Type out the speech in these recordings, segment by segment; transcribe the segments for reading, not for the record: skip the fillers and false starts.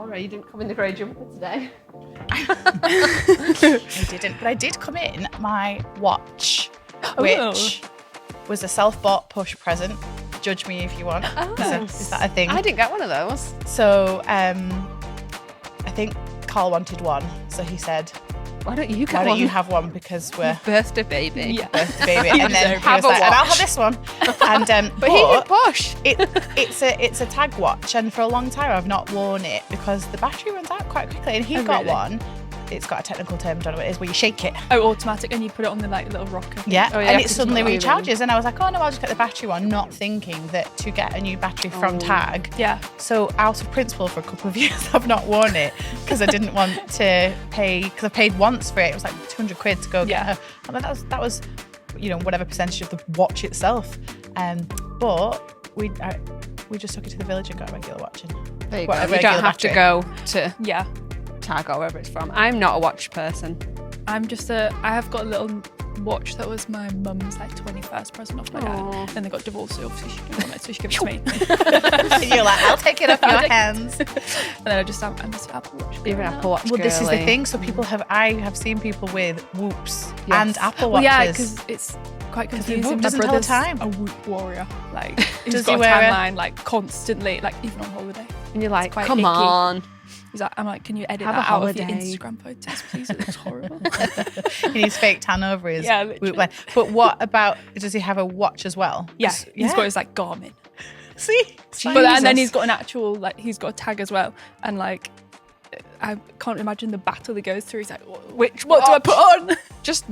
Laura, you didn't come in the grey jumper today. I didn't, but I did come in my watch, which was a self-bought push present. Judge me if you want. Oh. Is that a thing? I didn't get one of those. So I think Carl wanted one. So he said, Why don't you get why one? don't you have one, because we're birthday baby? Yeah. birthday baby. And then he Have was a like, and I'll watch. have this one. And But he did push. it's a tag watch, and for a long time I've not worn it because the battery runs out quite quickly. And he got really? one. It's got a technical term, I don't know what it is, where you shake it. Oh, automatic, and you put it on the like little rocker. Yeah, Oh, yeah, and you it have to suddenly keep it moving. recharges. And I was like, oh no, I'll just get the battery one, not thinking that to get a new battery from Tag. Yeah. So out of principle, for a couple of years, I've not worn it because I didn't want to pay, because I paid once for it. It was like 200 quid to go get her. And then that was, whatever percentage of the watch itself. But we just took it to the village and got a regular watch. There you go. Whatever, You don't regular have to battery. go to Yeah. Tag or wherever it's from. I'm not a watch person. I have got a little watch that was my mum's like 21st present off my Aw. dad. Then they got divorced, so obviously she didn't want it, so she gave it to me. And you're like, I'll take it off your hands. And then I'm just an Apple Watch. You're an Apple Watch Well, this is the girly. thing. So I have seen people with Whoops and Apple Well, Watches. yeah, because it's quite confusing. Whoop My doesn't tell the brother's time. a Whoop warrior. Like, he's Does got he a wear a- timeline, like, constantly, like, even on holiday. And you're like, quite come icky. on. He's like, I'm like, can you edit Have that a out of your holiday. Instagram photos, please? It looks horrible. He needs fake tan over his Yeah, Whoop literally. wear. But what about, does he have a watch as well? Yeah, 'Cause- he's got his, like, Garmin. See? And then he's got an actual, like, he's got a tag as well. And, like, I can't imagine the battle he goes through. He's like, what do I put on? Just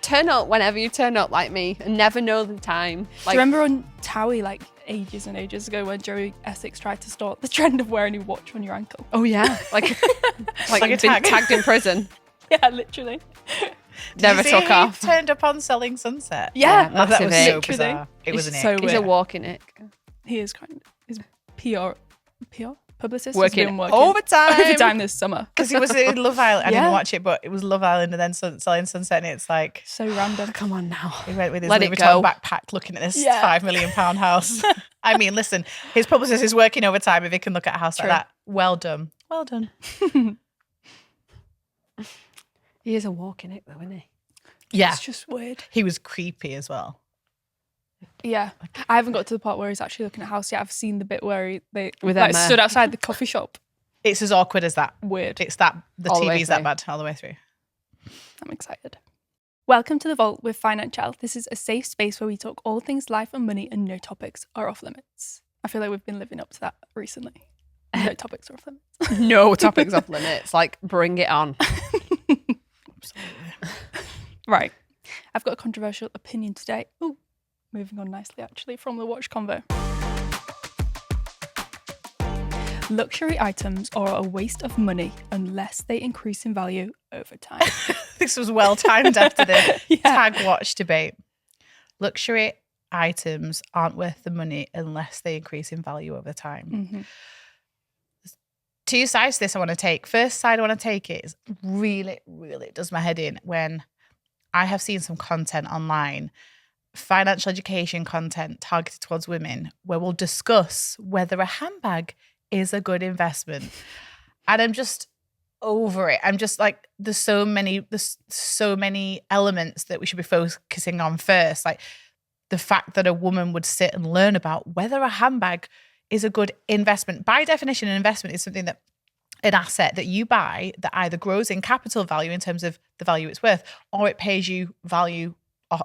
turn up whenever you turn up like me and never know the time. Do Like, you remember on Towie, like, ages and ages ago when Joey Essex tried to start the trend of wearing a watch on your ankle? oh yeah, like Like a you've been tag. tagged in prison. Yeah, literally. Never Did you see took off. He turned up on Selling Sunset. Yeah, Oh, that was so literally. bizarre. It was an It's ick. so He's a weird. walking ick. He is he's PR publicist. Working has been working overtime this summer. Because he was in Love Island. I Yeah. didn't watch it, but it was Love Island and then Selling Sunset, and it's like So random. Come on now. he went with his Let Louis it Vuitton go. backpack looking at this Yeah. £5 million house. I mean, listen, his publicist is working overtime if he can look at a house True. like that. Well done. Well done. He is a walking ick though, isn't he? Yeah. It's just weird. He was creepy as well. Yeah. I haven't got to the part where he's actually looking at a house yet. I've seen the bit where they With like, Emma. stood outside the coffee shop. It's as awkward as that. Weird. It's that the All the way TV's that through. bad all the way through. I'm excited. Welcome to The Vault with Financielle. This is a safe space where we talk all things life and money and no topics are off limits. I feel like we've been living up to that recently. No topics are off limits. No topics off limits. Like, bring it on. Right. I've got a controversial opinion today. Ooh, moving on nicely actually from the watch convo. Luxury items are a waste of money unless they increase in value over time. This was well timed after the Yeah. tag watch debate. Luxury items aren't worth the money unless they increase in value over time. Mm-hmm. Two sides to this I want to take. First side I want to take is really does my head in when I have seen some content online, financial education content targeted towards women, where we'll discuss whether a handbag is a good investment. And I'm just over it. I'm just like, there's so many elements that we should be focusing on first. Like the fact that a woman would sit and learn about whether a handbag is a good investment. By definition, an investment is something that an asset that you buy that either grows in capital value in terms of the value it's worth, or it pays you value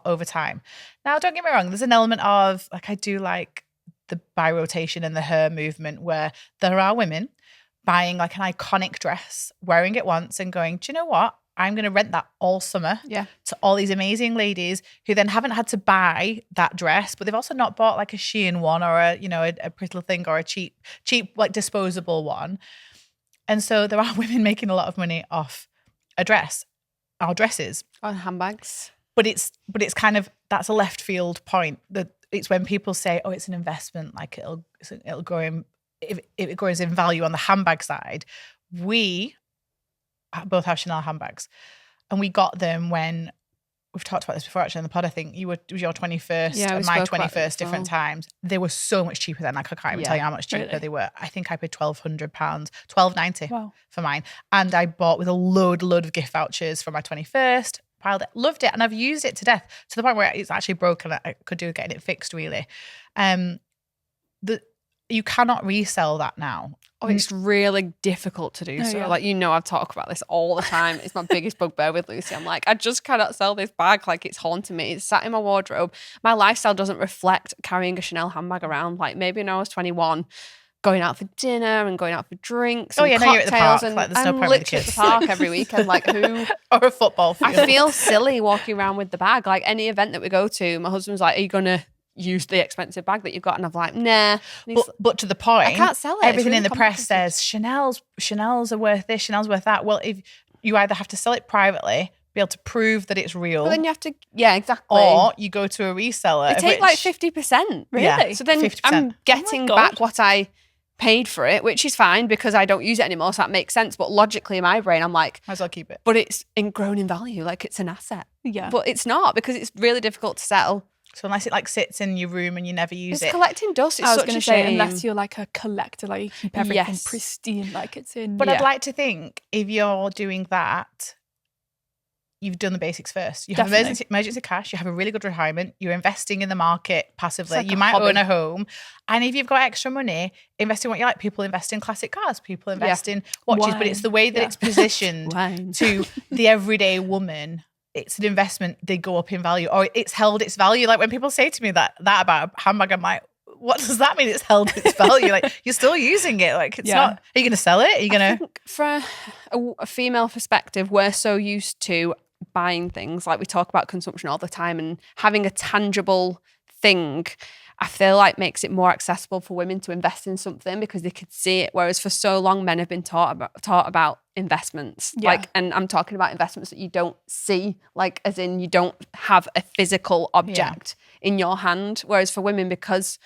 over time. Now, don't get me wrong, there's an element of, like, I do like the buy rotation and the her movement where there are women buying like an iconic dress, wearing it once and going, do you know what? I'm going to rent that all summer to all these amazing ladies who then haven't had to buy that dress, but they've also not bought like a Shein one or a pretty little thing or a cheap like disposable one. And so there are women making a lot of money off a dress, our dresses. On handbags. But it's kind of, that's a left field point. That it's when people say, oh, it's an investment, like it'll grow in, if it grows in value on the handbag side. We both have Chanel handbags, and we got them when we've talked about this before actually on the pod. I think it was your 21st Yeah, we and my spoke about it 21st different before. times. They were so much cheaper then. Like I can't even tell you how much cheaper Really? they were. I think I paid £1,200, £1,290 Wow. for mine. And I bought with a load of gift vouchers for my 21st. Piled it, loved it, and I've used it to death to the point where it's actually broken. I could do with getting it fixed really. You cannot resell that now. Oh, it's really difficult to do Oh, so. yeah. Like, I talk about this all the time. It's my biggest bugbear with Lucy. I'm like, I just cannot sell this bag. Like, it's haunting me. It's sat in my wardrobe. My lifestyle doesn't reflect carrying a Chanel handbag around. Like, maybe when I was 21, going out for dinner and going out for drinks and You're at the cocktails. park. And Like, there's no I'm point with the literally at the kids. park every weekend. Like, who... Or a football field. I feel silly walking around with the bag. Like, any event that we go to, my husband's like, are you going to use the expensive bag that you've got? And I'm like, nah. But to the point, I can't sell it. It's Everything really in the press complicated. says Chanel's are worth this, Chanel's worth that. Well, if you either have to sell it privately, be able to prove that it's real, But then you have to, yeah, exactly. or you go to a reseller. They take which, like 50%. Really? Yeah, So then 50%. I'm getting God. back what I paid for it, which is fine because I don't use it anymore. So that makes sense. But logically in my brain, I'm like, might as well keep it. but it's grown in value. Like it's an asset. Yeah. But it's not because it's really difficult to sell. So unless it like sits in your room and you never use It's it. collecting dust. It's I was such going a to say, shame. unless you're like a collector, like you keep everything Yes. pristine, like it's in. But Yeah. I'd like to think if you're doing that, you've done the basics first. You have Definitely. emergency cash, you have a really good retirement, you're investing in the market passively, It's like you a might hobby. own a home. And if you've got extra money, invest in what you like. People invest in classic cars, people invest in watches, but it's the way that Yeah. it's positioned Wine. to the everyday woman. It's an investment, they go up in value, or it's held its value. Like when people say to me that about a handbag, I'm like, what does that mean? It's held its value. Like you're still using it. Like it's not, are you going to sell it? Are you going I to? think from a female perspective, we're so used to buying things. Like we talk about consumption all the time, and having a tangible thing, I feel like makes it more accessible for women to invest in something because they could see it. Whereas for so long, men have been taught about investments. Yeah. Like, and I'm talking about investments that you don't see, like as in you don't have a physical object in your hand. Whereas for women, because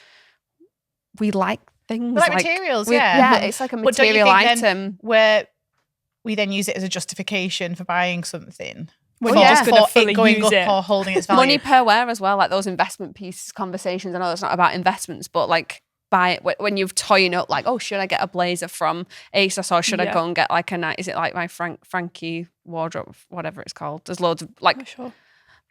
we like things Like materials, yeah, it's like a But don't you material think then item. where we then use it as a justification for buying something? When For- you're just going for to fully it going use up it. or holding its value. Money per wear as well, like those investment pieces conversations. I know it's not about investments, but like buy it when you're toying up, like, oh, should I get a blazer from ASOS or should I go and get like is it like my Frankie wardrobe, whatever it's called? There's loads of like For sure.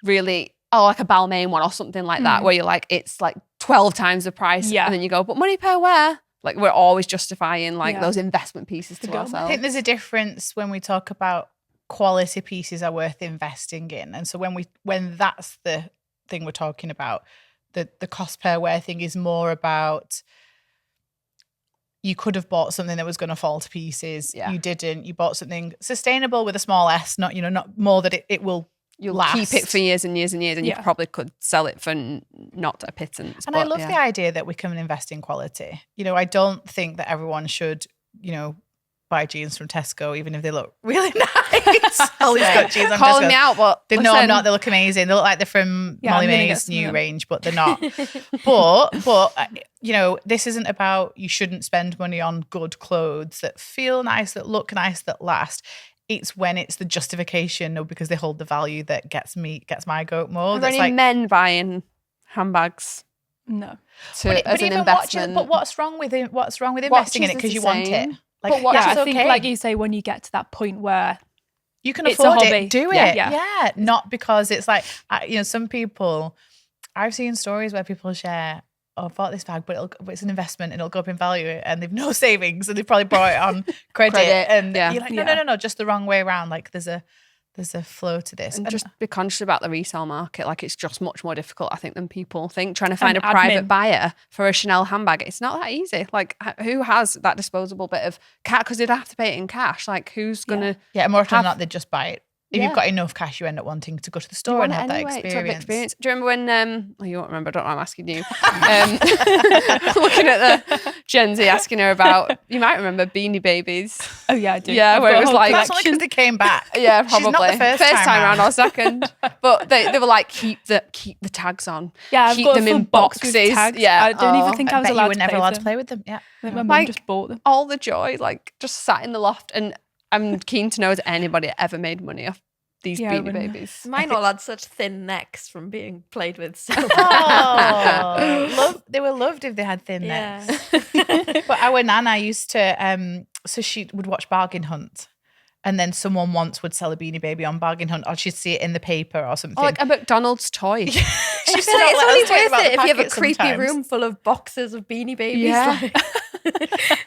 really, like a Balmain one or something like that, where you're like, it's like 12 times the price. Yeah. And then you go, but money per wear. Like we're always justifying like Yeah. those investment pieces to go. ourselves. I think there's a difference when we talk about quality pieces are worth investing in. And so when that's the thing we're talking about, the cost per wear thing is more about you could have bought something that was going to fall to pieces. Yeah. You didn't. You bought something sustainable with a small S, not more that it will You'll last. keep it for years and years and years, and Yeah. you probably could sell it for not a pittance. And I love the idea that we can invest in quality. I don't think that everyone should, buy jeans from Tesco, even if they look really nice. Ollie's got jeans on calling Tesco. me out, but No, I'm listen, not. They look amazing. They look like they're from Yeah, Molly I'm gonna get May's some new of them. range, but they're not. but this isn't about you shouldn't spend money on good clothes that feel nice, that look nice, that last. It's when it's the justification or because they hold the value that gets my goat more. Are there That's any like, men buying handbags No. as an investment? but what's wrong with investing in it Watches because is you the want same. it? Like, But what- Yeah, that's I think, okay. like you say, when you get to that point where You can It's a afford hobby. it. Do Yeah. it. Yeah. Yeah. Not because it's like, some people, I've seen stories where people share, oh, I bought this bag, but it's an investment and it'll go up in value, and they've no savings and they've probably bought it on credit. Credit, And yeah. you're like, Yeah. no, just the wrong way around. Like there's a flow to this. and And just be conscious about the resale market. Like it's just much more difficult, I think, than people think. Trying to find And a private admin. buyer for a Chanel handbag, it's not that easy. Like who has that disposable bit of cash? Because they'd have to pay it in cash. Like who's gonna? yeah, more often have- than not, they just buy it. If Yeah. you've got enough cash, you end up wanting to go to the You store want and it have that anyway, to have the experience. Do you remember when? You won't remember. I don't know. I'm asking you. Looking at the Gen Z, asking her about. You might remember Beanie Babies. oh yeah, I do. Yeah, I've where got it a was whole like- That's only because collection. they came back. Yeah, She's probably. not the first time around round. or second. But they were like, keep the tags on. Yeah, I've keep got them a full in box with boxes. tags. Yeah, I don't even think I I was bet allowed you were to never play allowed with to them. play with them. Yeah. I think my mum Like- just bought them. all the joy, like just sat in the loft. And I'm keen to know, has anybody ever made money off these Yeah, Beanie when- Babies. Mine all had such thin necks from being played with. So They were loved if they had thin yeah. necks. But our nana used to, so she would watch Bargain Hunt. And then someone once would sell a Beanie Baby on Bargain Hunt, or she'd see it in the paper or something. Or like a McDonald's toy. I feel like it's only worth it if you have a creepy room full of boxes of Beanie Babies. Yeah. Like,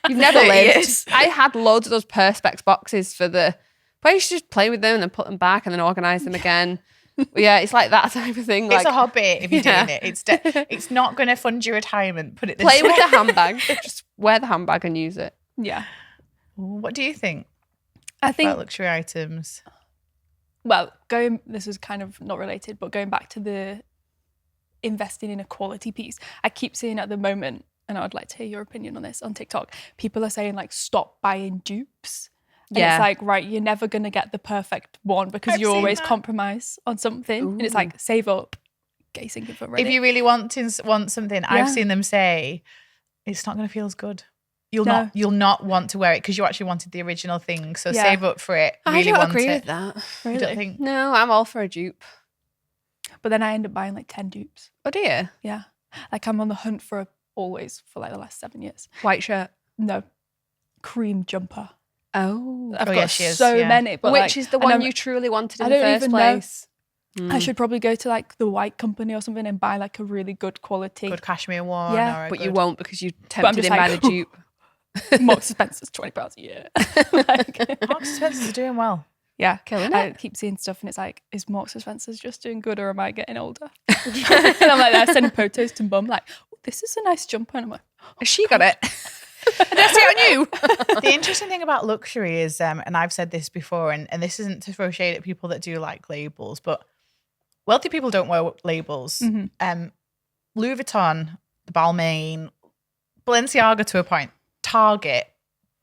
You've never 30 lived. years. I had loads of those Perspex boxes for the. But I used to just play with them and then put them back and then organise them again. But yeah, it's like that type of thing. It's Like, a hobby if you're Yeah. doing it. It's not going to fund your retirement. Put it this play way. with the handbag. Just wear the handbag and use it. Yeah. What do you think I think, about luxury items? well, this is kind of not related, but going back to the investing in a quality piece, I keep seeing at the moment, and I would like to hear your opinion on this on TikTok, people are saying like, stop buying dupes. And Yeah. it's like, right, you're never going to get the perfect one because I've you seen always that. compromise on something. And it's Ooh. like, save up, get your sinking for ready. If you really want something, Yeah. I've seen them say it's not going to feel as good. You'll not want to wear it because you actually wanted the original thing. So Yeah. save up for it. I Really don't want agree it. with that. You Really? don't think? No, I'm all for a dupe. But then I end up buying like 10 dupes. Oh dear. Yeah. Like I'm on the hunt for always for like the last 7 years. White shirt. No. Cream jumper. Oh. I've Oh, got yeah, she is, so yeah. many. But Which like, is the and one I'm- you truly wanted in I the don't first even know. place? I should probably go to like the White Company or something and buy like a really good quality. Good cashmere one. Yeah. Or a But you good- won't because you I'm tempted just him by like, the dupe. Marks Spencer's £20 a year. Like, Marks and Spencer's are doing well. yeah. Killing I it. keep seeing stuff and it's like, is Marks and Spencer's just doing good or am I getting older? And I'm like, I send photos to mum like, oh, this is a nice jumper. And I'm like, Has she got it? Did I see it on you? The interesting thing about luxury is, and I've said this before, and this isn't to throw shade at people that do like labels, but wealthy people don't wear labels. Mhm. Louis Vuitton, the Balmain, Balenciaga to a point, Target,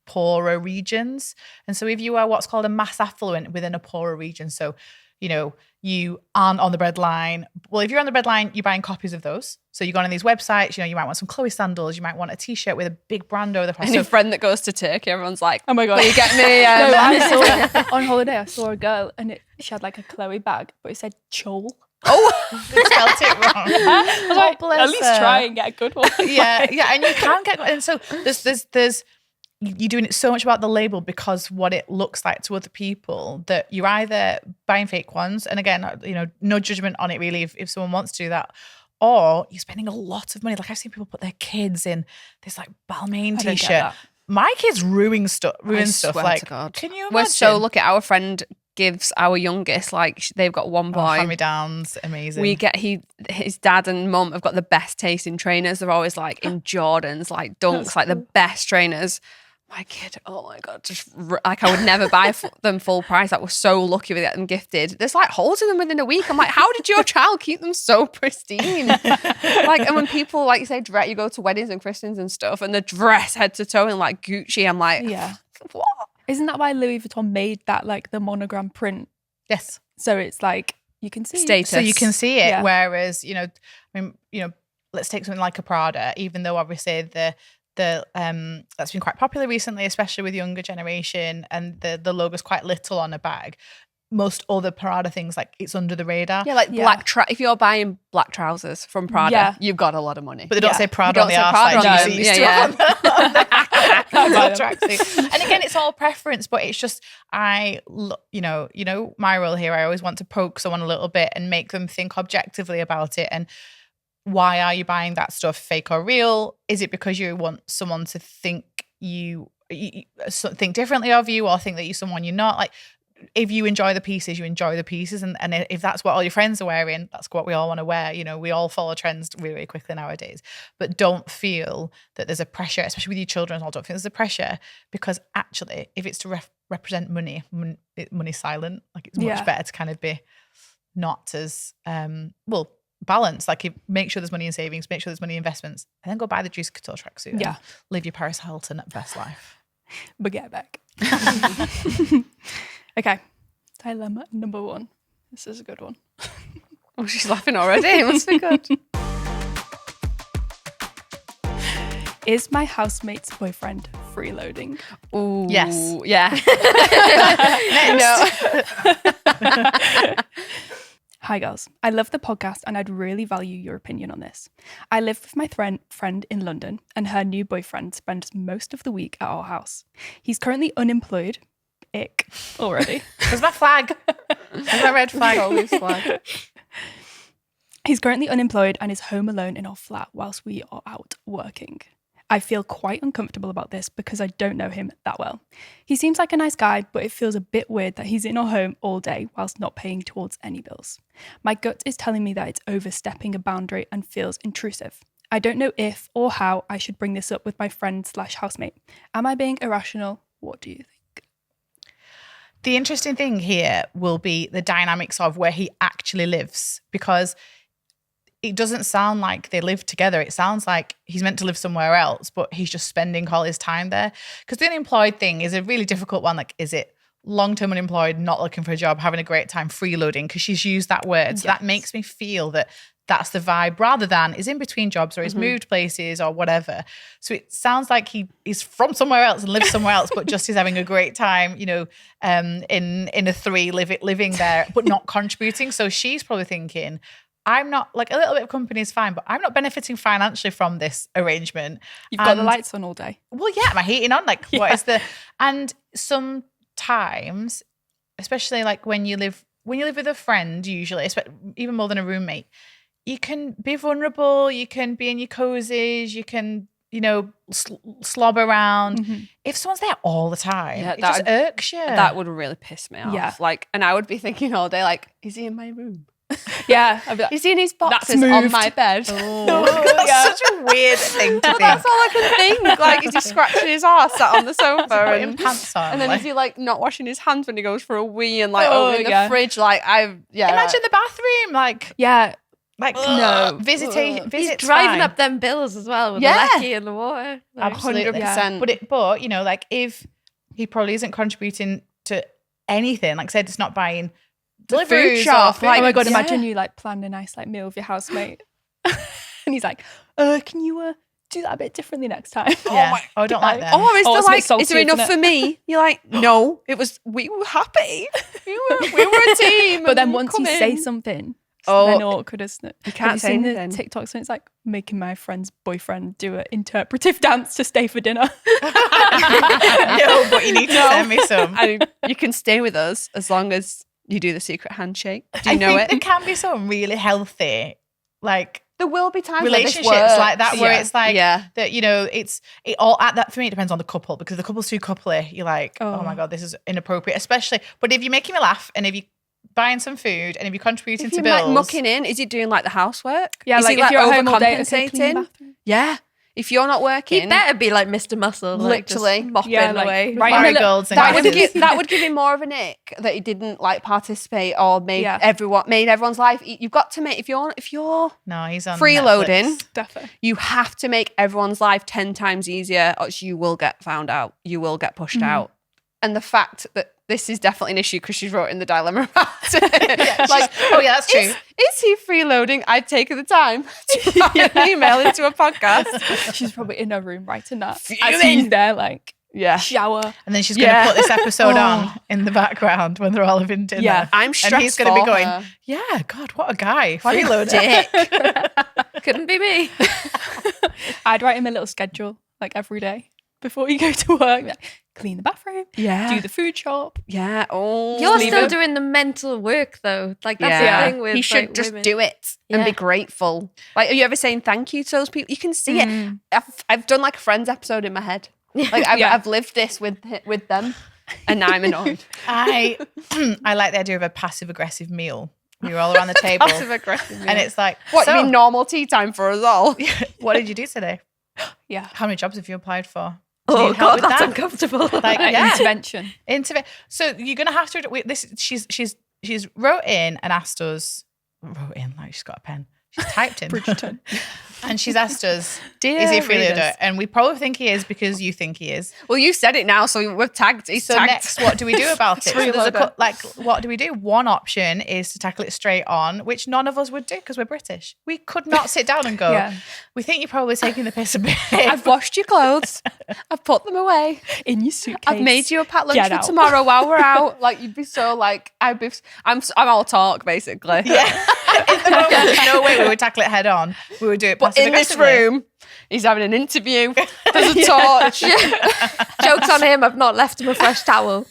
poorer regions. And so if you are what's called a mass affluent within a poorer region, so, you know, you aren't on the breadline. Well, if you're on the breadline, you're buying copies of those. So you go on these websites, you know, you might want some Chloe sandals, you might want a t-shirt with a big brand over the front. Any So friend that goes to Turkey, everyone's like, oh my God. will you get me? No, I saw on holiday, I saw a girl and she had like a Chloe bag, but it said Chol. they spelt it wrong. I was like, bless at least her. try and get a good one. yeah, and you can get, and so there's you're doing it so much about the label because what it looks like to other people that you're either buying fake ones, and again, you know, no judgment on it really if someone wants to do that, or you're spending a lot of money. Like I've seen people put their kids in this like Balmain I don't get t-shirt. that. My kids ruin stuff. I Stuff. swear Like, to God. can you imagine? We're so lucky. Our friend gives our youngest, like, they've got one boy. Hand-me downs, amazing. We get his dad and mum have got the best taste in trainers. They're always like in Jordans, like Dunks, like the best trainers. My kid, oh my God, just like I would never buy them full price. Like we're so lucky we get them gifted. There's like holes in them within a week. I'm like, how did your child keep them so pristine? Like, and when people, like you say, you go to weddings and christenings and stuff, and the dress head to toe in like Gucci, I'm like, Yeah. what? Isn't that why Louis Vuitton made that like the monogram print? yes. So it's like you can see Status. So you can see it. Yeah. Whereas, you know, I mean, you know, let's take something like a Prada, even though obviously the that's been quite popular recently, especially with younger generation, and the logo's quite little on a bag. Most other Prada things, like it's under the radar. Yeah, like Yeah. if you're buying black trousers from Prada, Yeah. you've got a lot of money. But they don't Yeah. say Prada You on the don't say arse Prada like on you them. used Yeah, to on the buy them. tracksuit. And again, it's all preference, but it's just you know my role here. I always want to poke someone a little bit and make them think objectively about it. And why are you buying that stuff, fake or real? Is it because you want someone to think you think differently of you, or think that you're someone you're not? Like, if you enjoy the pieces, you enjoy the pieces, and if that's what all your friends are wearing, that's what we all want to wear. You know, we all follow trends really, really quickly nowadays. But don't feel that there's a pressure, especially with your children. I don't feel there's a pressure, because actually, if it's to represent money's silent. Like, it's much Yeah. better to kind of be not as balanced. Like, make sure there's money in savings, make sure there's money in investments, and then go buy the Juicy Couture tracksuit. and Yeah. live your Paris Hilton best life. But get back. Okay. Dilemma number 1. This is a good one. Oh, she's laughing already. It must be good. Is my housemate's boyfriend freeloading? Ooh, Yes. Yeah. Next. Hi girls, I love the podcast and I'd really value your opinion on this. I live with my friend in London and her new boyfriend spends most of the week at our house. He's currently unemployed. Ick already. There's my flag. There's my red flag. Always flag. He's currently unemployed and is home alone in our flat whilst we are out working. I feel quite uncomfortable about this because I don't know him that well. He seems like a nice guy, but it feels a bit weird that he's in our home all day whilst not paying towards any bills. My gut is telling me that it's overstepping a boundary and feels intrusive. I don't know if or how I should bring this up with my friend/housemate. Am I being irrational? What do you think? The interesting thing here will be the dynamics of where he actually lives, because it doesn't sound like they live together. It sounds like he's meant to live somewhere else, but he's just spending all his time there. Because the unemployed thing is a really difficult one. Like, is it long-term unemployed, not looking for a job, having a great time, freeloading? Because she's used that word. So that makes me feel that that's the vibe, rather than is in between jobs or he's moved places or whatever. So it sounds like he's from somewhere else and lives somewhere else, but just is having a great time, you know, in a three living there, but not contributing. So she's probably thinking, I'm not, like, a little bit of company is fine, but I'm not benefiting financially from this arrangement. You've got the lights on all day. Well, yeah, am I heating on? Like, what is the, and sometimes, especially like when you live with a friend, usually, even more than a roommate, you can be vulnerable, you can be in your cozies, you can, you know, slob around. Mm-hmm. If someone's there all the time, it just irks you. That would really piss me off. Yeah. Like, and I would be thinking all day, like, is he in my room? Yeah. I'd be like, is he in his boxes on my bed? That's such a weird thing to think. That's all I can think. Like, is he scratching his arse sat on the sofa and pants on? And then is he like not washing his hands when he goes for a wee and like over in the fridge? Like, imagine the bathroom. Like, like no, visit. He's driving up them bills as well with the lecky and the water. Like, 100%. But you know, like, if he probably isn't contributing to anything, like I said, it's not buying deliveries food shop. Like, oh my god, imagine you like planned a nice like meal with your housemate, and he's like, can you do that a bit differently next time? Yeah. I don't like that. Is there enough for me? You're like, no, we were happy. We were a team. But then once you say something, then awkward, isn't it? You can't say anything. The TikToks and it's like making my friend's boyfriend do an interpretive dance to stay for dinner. No, but you need to send me some. You can stay with us as long as you do the secret handshake. Do you know I it? think there can be some really healthy, like, there will be times relationships like that where it's like that, you know, it all at that, for me it depends on the couple, because if the couple's too coupley, you're like, oh my god, this is inappropriate. Especially, but if you're making me laugh and if you're buying some food and if you're contributing to bills, like mucking in, is he doing like the housework? Yeah, is like he, if you're at home all day, overcompensating? Yeah. If you're not working, he better be like Mr. Muscle, literally like mopping away. Marigolds and that would give him more of an ick that he didn't like participate or made everyone's life. You've got to make if you're he's on freeloading, definitely. You have to make everyone's life 10 times easier, or you will get found out. You will get pushed out. And the fact that this is definitely an issue because she's wrote in the dilemma about it. Like, that's true. Is he freeloading? I'd take the time to write an email into a podcast. She's probably in her room writing that. Fuming. As he's there, like, Yeah. Shower. And then she's going to put this episode on in the background when they're all having dinner. Yeah, I'm stressed. And he's going to be going, yeah, God, what a guy. Freeload dick. Couldn't be me. I'd write him a little schedule like every day before you go to work. Like, clean the bathroom. Yeah. Do the food shop. Yeah. Oh, you're still doing the mental work though. Like that's the thing with he should just women. do it and be grateful. Like, are you ever saying thank you to those people? You can see it. I've done like a Friends episode in my head. Like I've lived this with them, and now I'm annoyed. I like the idea of a passive aggressive meal. You're all around the table. Passive aggressive meal. And it's like, what, you mean normal tea time for us all? What did you do today? Yeah. How many jobs have you applied for? Oh God, that's uncomfortable. Like intervention. So you're gonna have to. She's wrote in and asked us. Wrote in like she's got a pen. She's typed in. Bridgerton. And she's asked us, Dear is he a freeloader? readers. And we probably think he is because you think he is. Well, you said it now, so we're tagged. He's So tagged. next, what do we do about it? So there's Freeloader. what do we do? One option is to tackle it straight on, which none of us would do because we're British. We could not sit down and go, Yeah. we think you're probably taking the piss a bit. I've washed your clothes. I've put them away. In your suitcase. I've made you a packed lunch Get for out. tomorrow while we're out. Like, you'd be so like, I'm all talk, basically. Yeah. In the moment, there's no way we would tackle it head on. We would do it But in this passive-aggressively. room, he's having an interview. There's a torch. Joke's on him. I've not left him a fresh towel.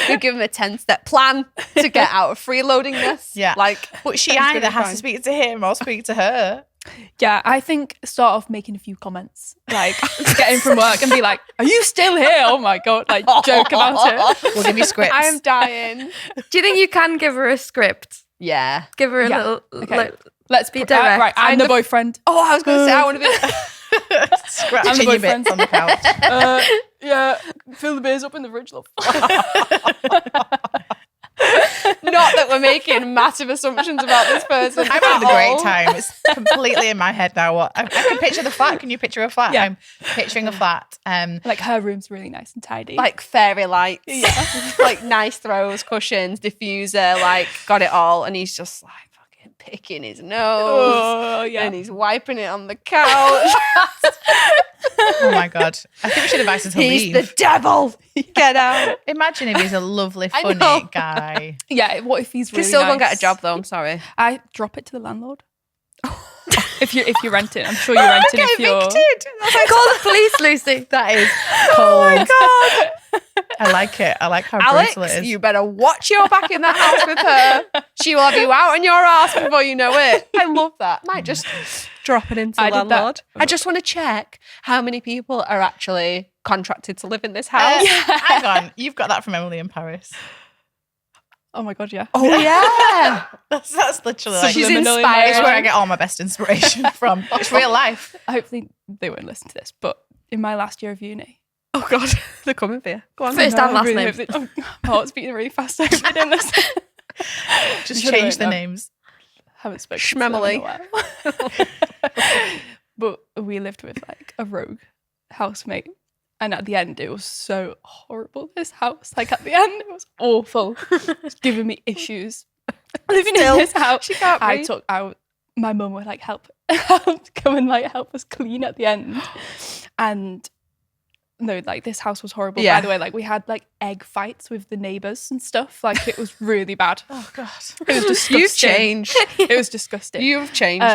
We give him a 10-step plan to get out of freeloading this. Yeah. Like, But she That's gonna either be has fine. to speak to him or speak to her. Yeah, I think start off making a few comments, like get in from work and be like, "Are you still here?" Oh my god, like joke about it. We'll give you scripts. I am dying. Do you think you can give her a script? Yeah. Give her a Yeah. little. Okay. Like, Let's Be be direct. right. I'm the boyfriend. Oh, I was going to say, I want to be... Scratching I'm the your boyfriend. bits on the couch. Yeah, fill the beers up in the fridge, love. Not that we're making massive assumptions about this person. I'm having a at great all. time. It's completely in my head now. What I can picture the flat. Can you picture a flat? Yeah. I'm picturing a flat. Like her room's really nice and tidy. Like fairy lights. Like nice throws, cushions, diffuser, like got it all. And he's just like fucking picking his nose. oh yeah. And he's wiping it on the couch. Oh my god! I think we should advise her to He's leave. the devil. Get out. Imagine if he's a lovely, I funny know. guy. Yeah, what if he's You really can still go nice? and get a job though, I'm sorry. I drop it to the landlord. if you're renting, I'm sure you're renting if you're. call the police, Lucy. That is cold. I like it. I like how Alex, brutal it is. you better watch your back in the house with her. She will have you out on your ass before you know it. I love that. Might just drop it into I the did that. landlord. I just want to check how many people are actually contracted to live in this house. Hang on, you've got that from Emily in Paris. Oh my god, yeah. Oh yeah. That's literally like She's Subliminal in inspired. it's my where I mind. get all my best inspiration from. It's real life. Hopefully they won't listen to this, but in my last year of uni. Oh god, they're coming for you. Go on. First No, and I last really name. hope they- my heart's beating really fast. I hope they don't listen. Just Should change I the know? names. Haven't spoken to them in a Schmemily. while. But we lived with like a rogue housemate. And at the end, it was so horrible, this house. Like at the end, it was awful. It was giving me issues. Living Still, in this house. she can't I breathe. took out, my mum would like help come and like help us clean at the end. And no, like this house was horrible. Yeah. By the way, like we had like egg fights with the neighbours and stuff. Like it was really bad. Oh god. It was disgusting. You've changed. It was disgusting. You've changed.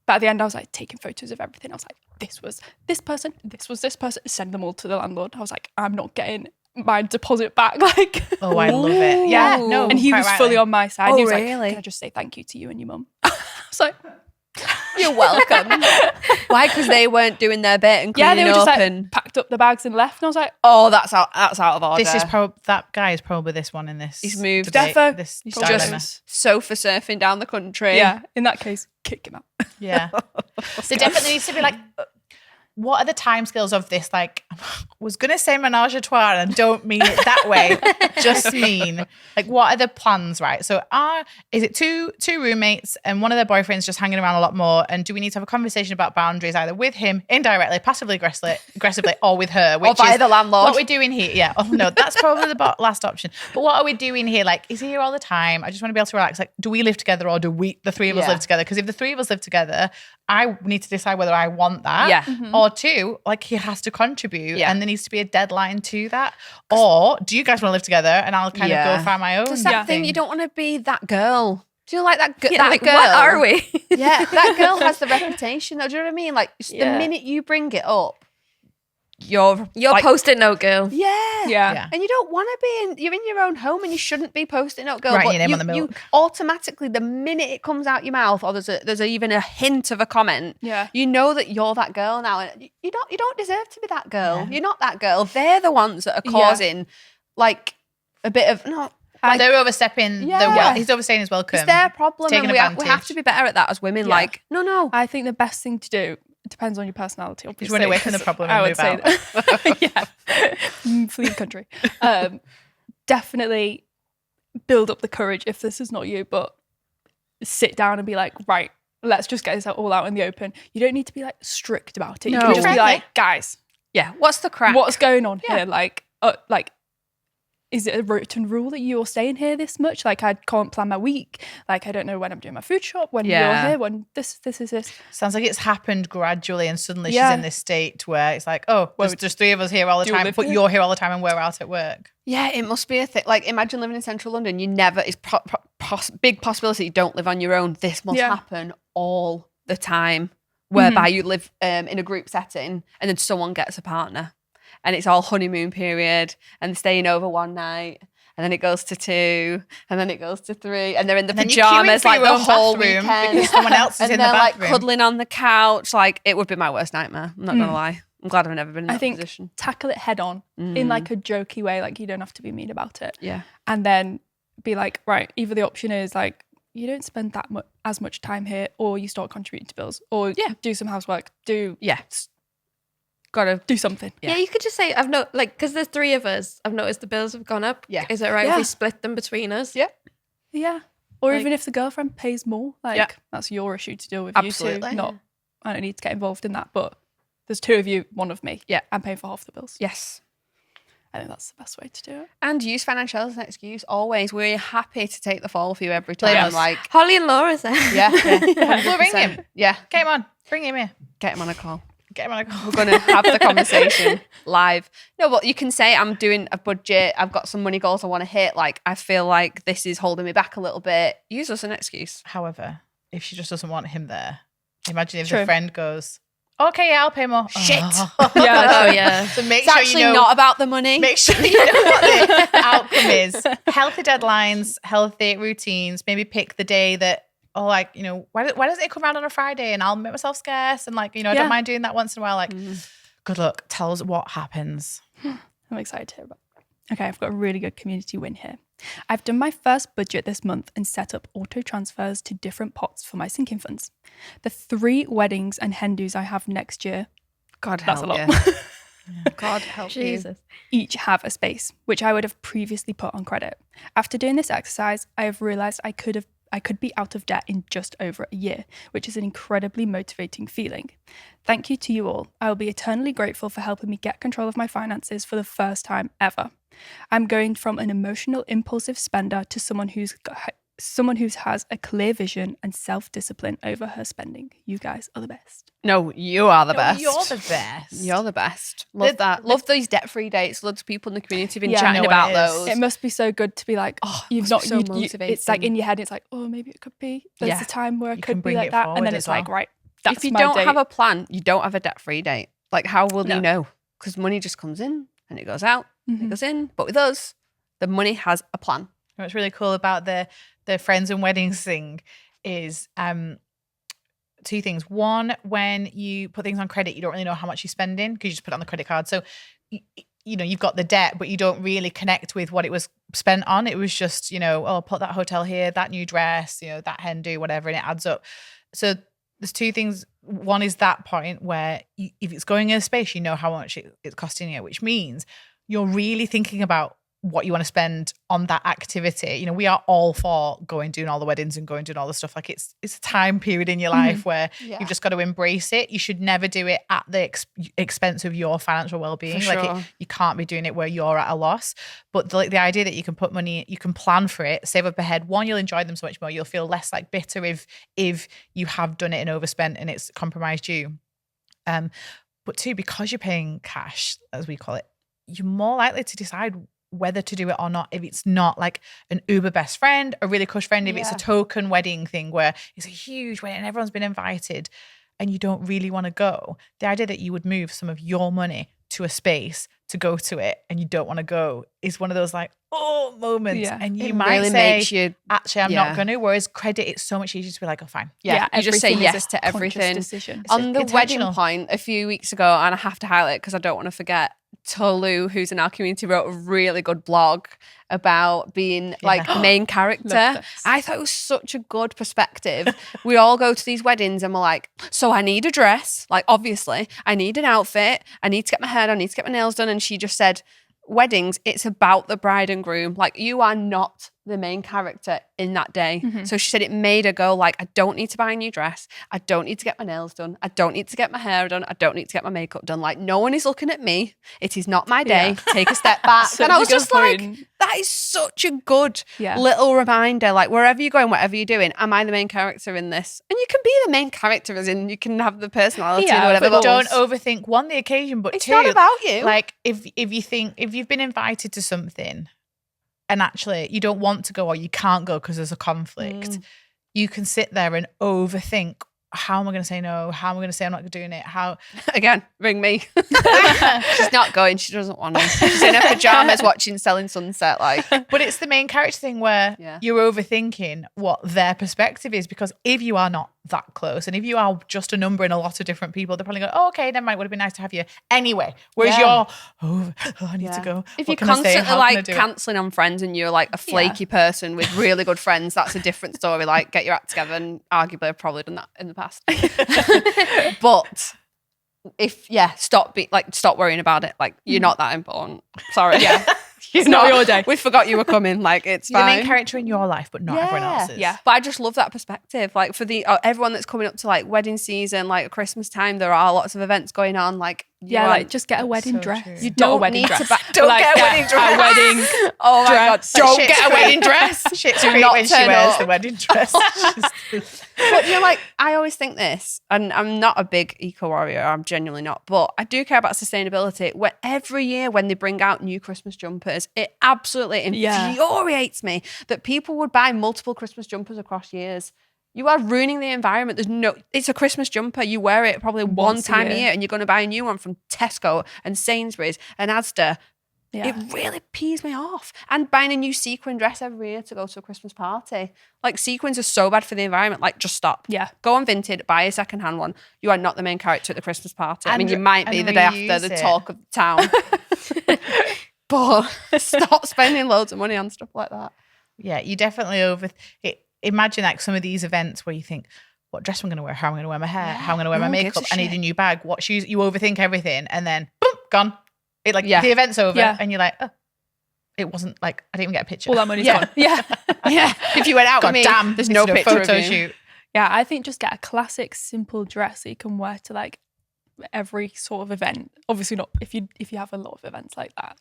But at the end, I was like taking photos of everything. I was like, this was this person, this was this person. Send them all to the landlord. I was like, I'm not getting my deposit back. Like, Oh, I love it. Yeah, no. and he quite was rightly. fully on my side. Oh, He was really? like, can I just say thank you to you and your mum? I was like, You're welcome. Why? Because they weren't doing their bit and yeah, cleaning they were just up like and packed up the bags and left. And I was like, oh, that's out of order. This is that guy is probably this one in this. He's moved. debate, Defo. This He's dilemma. just- sofa surfing down the country. yeah, in that case, kick him out. Yeah. There definitely needs to be like, what are the timescales of this? Like, I was going to say menage a trois and don't mean it that way. Just mean, like, what are the plans, right? So is it two roommates and one of their boyfriends just hanging around a lot more? And do we need to have a conversation about boundaries either with him, indirectly, passively, aggressively, or with her? Or via the landlord. What we're doing here. Yeah. Oh, no, that's probably the last option. But what are we doing here? Like, is he here all the time? I just want to be able to relax. Like, do we live together or do the three of us Yeah. live together? Because if the three of us live together, I need to decide whether I want that. Yeah. Or two, like he has to contribute Yeah. and there needs to be a deadline to that. Or do you guys want to live together and I'll kind of Yeah. go find my own There's that Yeah. thing, you don't want to be that girl. Do you know, like that, Yeah, that like, girl? what are we? Yeah, that girl has the reputation. Do you know what I mean? Like, Yeah. the minute you bring it up, you're Your post-it note girl. yeah. Yeah. And you don't want to be you're in your own home and you shouldn't be posting up, girl. Writing but your name you, on the you milk. automatically, the minute it comes out your mouth, or there's even a hint of a comment, Yeah. you know that you're that girl now. And you don't deserve to be that girl. You're not that girl. They're the ones that are Yeah. causing like a bit of They're overstepping. Yeah. He's overstaying his welcome. it's their problem, Taking and we have advantage. to be better at that as women. Yeah. Like, no. I think the best thing to do, it depends on your personality, obviously. run away from the 'cause problem I and would move say out. that. Yeah. Flee the country. Definitely build up the courage if this is not you, but sit down and be like, right, let's just get this all out in the open. You don't need to be like strict about it. You No. can just be like, guys, Yeah. What's the crack? what's going on here? Like, is it a written rule that you're staying here this much? Like, I can't plan my week. Like, I don't know when I'm doing my food shop, when you're here, when this is this. Sounds like it's happened gradually, and suddenly she's in this state where it's like, oh, there's just 3 of us here all the time, but you're here all the time and we're out at work. Yeah, it must be a thing. Like, imagine living in central London. You never, it's big possibility you don't live on your own. This must happen all the time, whereby you live in a group setting and then someone gets a partner. And it's all honeymoon period and staying over one night. And then it goes to 2 and then it goes to 3 and they're in the pajamas like the whole weekend. Because someone else is in the bathroom. And they're like cuddling on the couch. Like, it would be my worst nightmare. I'm not going to lie. I'm glad I've never been in that position. Tackle it head on in like a jokey way. Like, you don't have to be mean about it. Yeah. And then be like, right, either the option is like, you don't spend as much time here, or you start contributing to bills, or do some housework, gotta do something. Yeah, you could just say, because there's 3 of us, I've noticed the bills have gone up. Yeah. Is it right if we split them between us? Yeah. Yeah. Or even if the girlfriend pays more, that's your issue to deal with. Absolutely. You two. I don't need to get involved in that, but there's 2 of you, 1 of me. Yeah. I'm paying for half the bills. Yes. I think that's the best way to do it. And use Financielle as an excuse always. We're happy to take the fall for you every time. Like, Holly and Laura's there. Yeah. We'll ring him. Yeah. Get him on. Bring him here. Get him on a call. Get him on a call. We're going to have the conversation live. No, but you can say, I'm doing a budget. I've got some money goals I want to hit. Like, I feel like this is holding me back a little bit. Use us as an excuse. However, if she just doesn't want him there, imagine if the friend goes, okay, yeah, I'll pay more. Shit. Yeah. So make It's sure actually you know, not about the money. Make sure you know what the outcome is. Healthy deadlines, healthy routines. Maybe pick the day that, why doesn't it come around on a Friday and I'll make myself scarce and I don't mind doing that once in a while. Like, good luck. Tell us what happens. I'm excited to hear about it. Okay, I've got a really good community win here. I've done my first budget this month and set up auto transfers to different pots for my sinking funds. The 3 weddings and hen do's I have next year, God that's help a lot. you. God help Jesus. Each have a space, which I would have previously put on credit. After doing this exercise, I have realised I could be out of debt in just over a year, which is an incredibly motivating feeling. Thank you to you all. I will be eternally grateful for helping me get control of my finances for the first time ever. I'm going from an emotional, impulsive spender to someone who has a clear vision and self-discipline over her spending. You guys are the best. No, you are the best. You're the best. You're the best. Love that. Love these debt-free dates. Loads of people in the community have been chatting about those. It must be so good to be like, motivating. It's like in your head, it's like, oh, maybe it could be. There's a time where it could be like that. And then it's like, right, that's if you my don't date. have a plan, you don't have a debt-free date. Like, how will you know? Because money just comes in and it goes out. It goes in. But with us, the money has a plan. What's really cool about the friends and weddings thing is 2 things. One, when you put things on credit, you don't really know how much you're spending because you just put it on the credit card. So, you've got the debt, but you don't really connect with what it was spent on. It was just, put that hotel here, that new dress, that hen do, whatever, and it adds up. So there's 2 things. One is that point where if it's going in a space, you know how much it's costing you, which means you're really thinking about what you want to spend on that activity. We are all for doing all the weddings and doing all the stuff. Like, it's a time period in your life where you've just got to embrace it. You should never do it at the expense of your financial well-being. For like, sure. you can't be doing it where you're at a loss. But the idea that you can put money, you can plan for it, save up ahead. One, you'll enjoy them so much more. You'll feel less like bitter if you have done it and overspent and it's compromised you. But 2, because you're paying cash, as we call it, you're more likely to decide whether to do it or not if it's not like an uber best friend, a really cush friend, if it's a token wedding thing where it's a huge wedding and everyone's been invited and you don't really want to go. The idea that you would move some of your money to a space to go to it and you don't want to go is one of those moments. Yeah. And you might really say, actually, I'm not going to. Whereas credit, it's so much easier to be like, oh, fine. Yeah, you just say yes to everything. On the wedding point, a few weeks ago, and I have to highlight it because I don't want to forget, Tolu, who's in our community, wrote a really good blog about being main character. I thought it was such a good perspective. We all go to these weddings and we're like, so I need a dress. Like, obviously, I need an outfit. I need to get my hair done. I need to get my nails done. And she just said, weddings, it's about the bride and groom. Like, you are not the main character in that day. So she said it made her go like, I don't need to buy a new dress. I don't need to get my nails done. I don't need to get my hair done. I don't need to get my makeup done. Like, no one is looking at me. It is not my day. Take a step back. And I was just like, that is such a good little reminder. Like, wherever you're going, whatever you're doing, am I the main character in this? And you can be the main character, as in you can have the personality and whatever. But don't overthink, one, the occasion, but it's two, not about you. Like, if you've been invited to something and actually you don't want to go or you can't go because there's a conflict, you can sit there and overthink, how am I going to say no? How am I going to say I'm not doing it? How? Again, ring me. She's not going. She doesn't want to. She's in her pajamas watching Selling Sunset. Like, but it's the main character thing where you're overthinking what their perspective is, because if you are not that close and if you are just a number in a lot of different people, they're probably going, oh, okay, never mind, would have been nice to have you anyway. Whereas you're, I need to go. If you're constantly like cancelling on friends and you're like a flaky person with really good friends, that's a different story. Like, get your act together, and arguably I've probably done that in the past. But if stop worrying about it. Like, you're not that important. Sorry. It's not your day. We forgot you were coming. Like, it's you're fine. the main character in your life, but not everyone else's. Yeah. But I just love that perspective. Like, for the everyone that's coming up to like wedding season, like Christmas time, there are lots of events going on. Like, like, just get a wedding dress. You don't need to don't get a wedding dress. A wedding oh my God. Don't get a wedding dress. Shit's great when she wears the wedding dress. But you're like, I always think this, and I'm not a big eco warrior, I'm genuinely not, but I do care about sustainability. Where every year when they bring out new Christmas jumpers, it absolutely infuriates me that people would buy multiple Christmas jumpers across years. You are ruining the environment. It's a Christmas jumper. You wear it probably one time a year, and you're going to buy a new one from Tesco and Sainsbury's and Asda. It really pees me off. And buying a new sequin dress every year to go to a Christmas party. Like, sequins are so bad for the environment. Like, just stop. Yeah. Go on Vinted, buy a second-hand one. You are not the main character at the Christmas party. I mean, you might be the day after, the talk of the town. But stop spending loads of money on stuff like that. Yeah, you definitely imagine like some of these events where you think, what dress am I going to wear? How am I going to wear my hair? How am I going to wear my makeup? I need a new bag. What shoes? You overthink everything, and then boom, gone. The event's over, and you're like, oh, it wasn't like, I didn't even get a picture. All that money's gone. Yeah. If you went out with me, damn, there's no picture photo of you. shoot. Yeah, I think just get a classic, simple dress that you can wear to like every sort of event. Obviously not if you have a lot of events like that.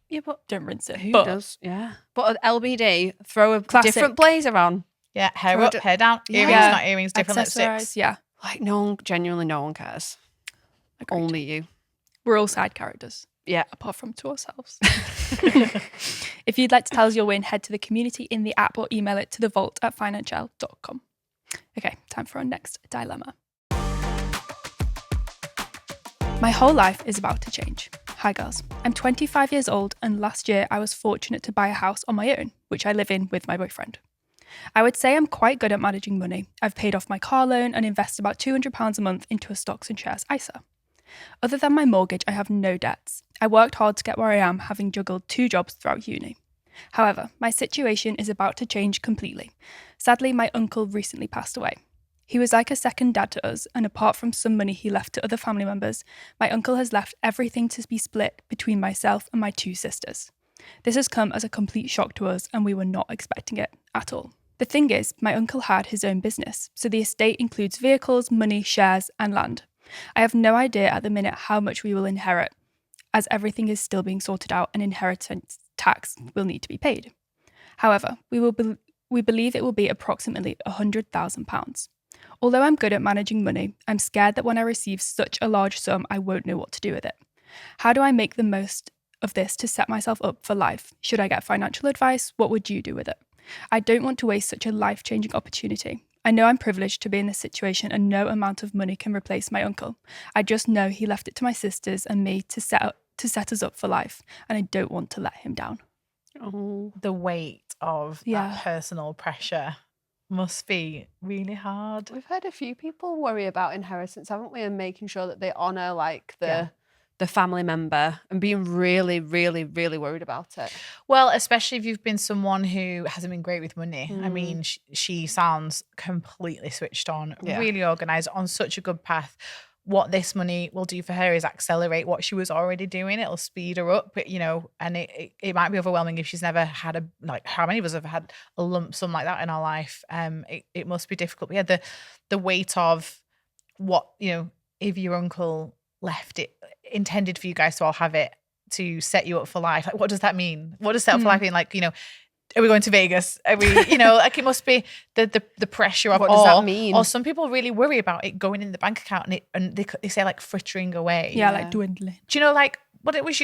Yeah, but don't rinse it. Who does? Yeah. But at LBD, throw a different blazer on. Yeah, hair up, hair down. Earrings, not earrings, different lipsticks. Yeah. Like, genuinely no one cares. Agreed. Only you. We're all side characters. Yeah. Apart from to ourselves. If you'd like to tell us your win, head to the community in the app or email it to thevault@financielle.com. Okay, time for our next dilemma. My whole life is about to change. Hi girls, I'm 25 years old and last year I was fortunate to buy a house on my own, which I live in with my boyfriend. I would say I'm quite good at managing money. I've paid off my car loan and invest about £200 a month into a stocks and shares ISA. Other than my mortgage, I have no debts. I worked hard to get where I am, having juggled 2 jobs throughout uni. However, my situation is about to change completely. Sadly, my uncle recently passed away. He was like a second dad to us, and apart from some money he left to other family members, my uncle has left everything to be split between myself and my 2 sisters. This has come as a complete shock to us, and we were not expecting it at all. The thing is, my uncle had his own business, so the estate includes vehicles, money, shares, and land. I have no idea at the minute how much we will inherit, as everything is still being sorted out and inheritance tax will need to be paid. However, we believe it will be approximately £100,000. Although I'm good at managing money, I'm scared that when I receive such a large sum, I won't know what to do with it. How do I make the most of this to set myself up for life? Should I get financial advice? What would you do with it? I don't want to waste such a life-changing opportunity. I know I'm privileged to be in this situation and no amount of money can replace my uncle. I just know he left it to my sisters and me to set us up for life, and I don't want to let him down. Oh, the weight of that personal pressure must be really hard. We've had a few people worry about inheritance, haven't we? And making sure that they honour like the family member and being really, really, really worried about it. Well, especially if you've been someone who hasn't been great with money. I mean, she sounds completely switched on, really organised, on such a good path. what this money will do for her is accelerate what she was already doing. It'll speed her up, but, and it might be overwhelming if she's never had how many of us have had a lump sum like that in our life? It must be difficult. But yeah, the weight of what, if your uncle left it intended for you guys to all have it to set you up for life. Like, what does that mean? What does set up for life mean? Like, are we going to Vegas? Are we, like it must be the pressure of what does that mean? Or some people really worry about it going in the bank account and they say like frittering away. Yeah, like dwindling. Do you know, like what it was,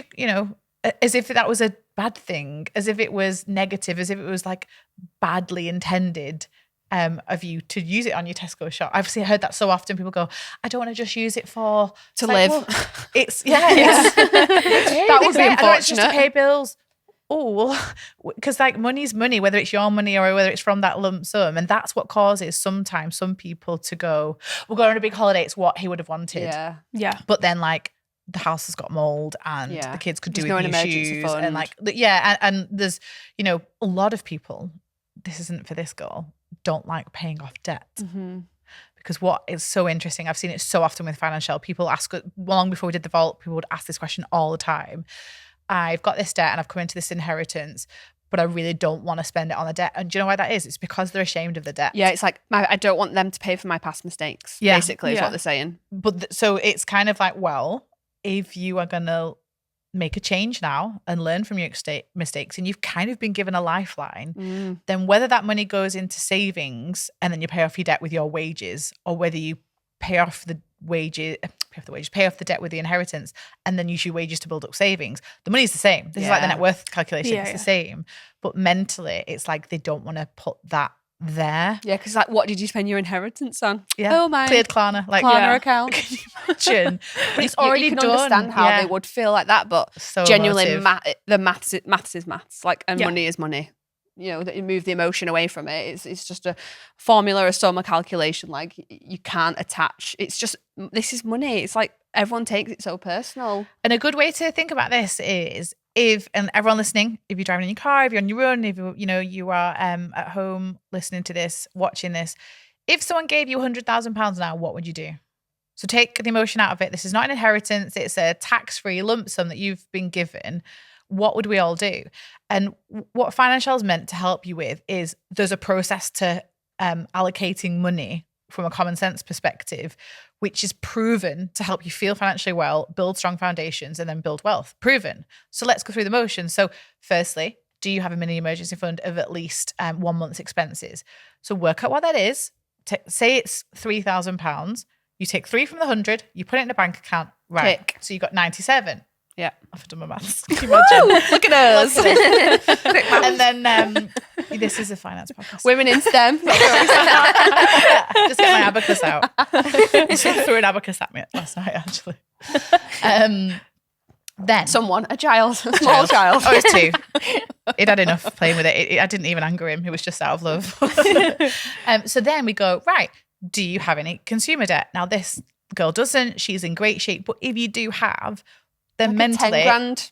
as if that was a bad thing, as if it was negative, as if it was like badly intended of you to use it on your Tesco shop. I've heard that so often. People go, I don't want to just use it to live. Well, it's that would be unfortunate. I don't, it's just to pay bills. Oh, well, because like money's money, whether it's your money or whether it's from that lump sum. And that's what causes sometimes some people to go, we'll go on a big holiday. It's what he would have wanted. Yeah. Yeah. But then like the house has got mold and the kids could do with new shoes. Fund. And like, and there's, a lot of people, this isn't for this girl, don't like paying off debt. Mm-hmm. Because what is so interesting, I've seen it so often with Financielle, people ask, long before we did the vault, people would ask this question all the time. I've got this debt and I've come into this inheritance, but I really don't want to spend it on the debt. And do you know why that is? It's because they're ashamed of the debt. Yeah, it's like, I don't want them to pay for my past mistakes, basically, is what they're saying. But so it's kind of like, well, if you are going to make a change now and learn from your mistakes and you've kind of been given a lifeline, then whether that money goes into savings and then you pay off your debt with your wages, or whether you pay off the debt with the inheritance and then use your wages to build up savings, the money's the same. This is like the net worth calculation. It's the same. But mentally, it's like they don't want to put that there. Yeah, because like, what did you spend your inheritance on? Yeah. Oh, my cleared Klarna. Like, Klarna account. Can you imagine? But it's already you can done. understand how they would feel like that, but So genuinely, emotive. the maths is maths. Like, and money is money. That you move the emotion away from it. It's just a formula, a sum, a calculation. Like, you can't attach. It's just, this is money. It's like everyone takes it so personal. And a good way to think about this is and everyone listening, if you're driving in your car, if you're on your own, if you are at home listening to this, watching this, if someone gave you £100,000 now, what would you do? So take the emotion out of it. This is not an inheritance. It's a tax-free lump sum that you've been given. What would we all do? And what Financielle is meant to help you with is there's a process to allocating money from a common sense perspective, which is proven to help you feel financially well, build strong foundations, and then build wealth. Proven. So let's go through the motions. So firstly, do you have a mini emergency fund of at least 1 month's expenses? So work out what that is. Say it's £3,000. You take 3 from the 100, you put it in a bank account. Right. Tick. So you got 97. Yeah. I've done my maths. Can you imagine? Look at us. And then this is a finance podcast. Women in STEM. Just get my abacus out. Someone threw an abacus at me last night, actually. Then Someone, a child, a small child. Oh, it's 2. He'd had enough playing with it. I didn't even anger him. It was just out of love. So then we go, right, do you have any consumer debt? Now, this girl doesn't. She's in great shape. But if you do have, then Like mentally, a 10 grand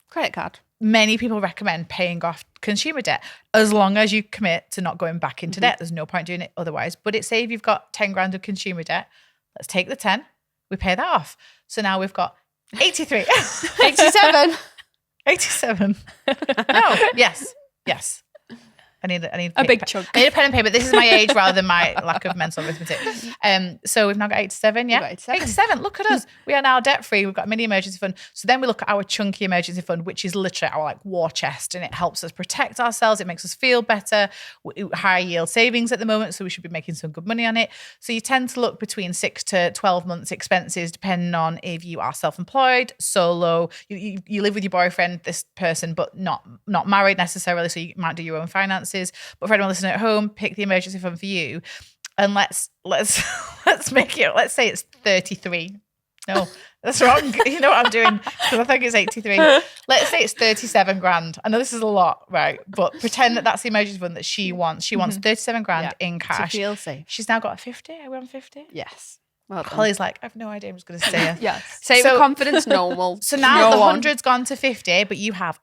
credit card. many people recommend paying off consumer debt as long as you commit to not going back into debt. There's no point doing it otherwise. But say if you've got 10 grand of consumer debt, let's take the 10, we pay that off. So now we've got 83. 87. 87. No, yes. I need a big chunk. I need a pen and paper. This is my age rather than my lack of mental arithmetic. So we've now got 87, yeah? 87. Look at us. We are now debt free. We've got a mini emergency fund. So then we look at our chunky emergency fund, which is literally our like war chest, and it helps us protect ourselves. It makes us feel better. High yield savings at the moment, so we should be making some good money on it. So you tend to look between 6 to 12 months expenses, depending on if you are self-employed, solo, you live with your boyfriend, this person, but not married necessarily. So you might do your own finances. But for anyone listening at home, pick the emergency fund for you, and let's make it. Let's say it's 33. No, that's wrong. You know what I'm doing? Because I think it's 83. Let's say it's 37 grand. I know this is a lot, right? But pretend that that's the emergency fund that she wants. She wants 37 grand in cash. To feel safe. She's now got a 50. Are we on 50? Yes. Well done. Holly's like, I have no idea. I'm just going to say it. Yes. Say it with confidence, normal. So now no the one. 100's gone to 50, but you have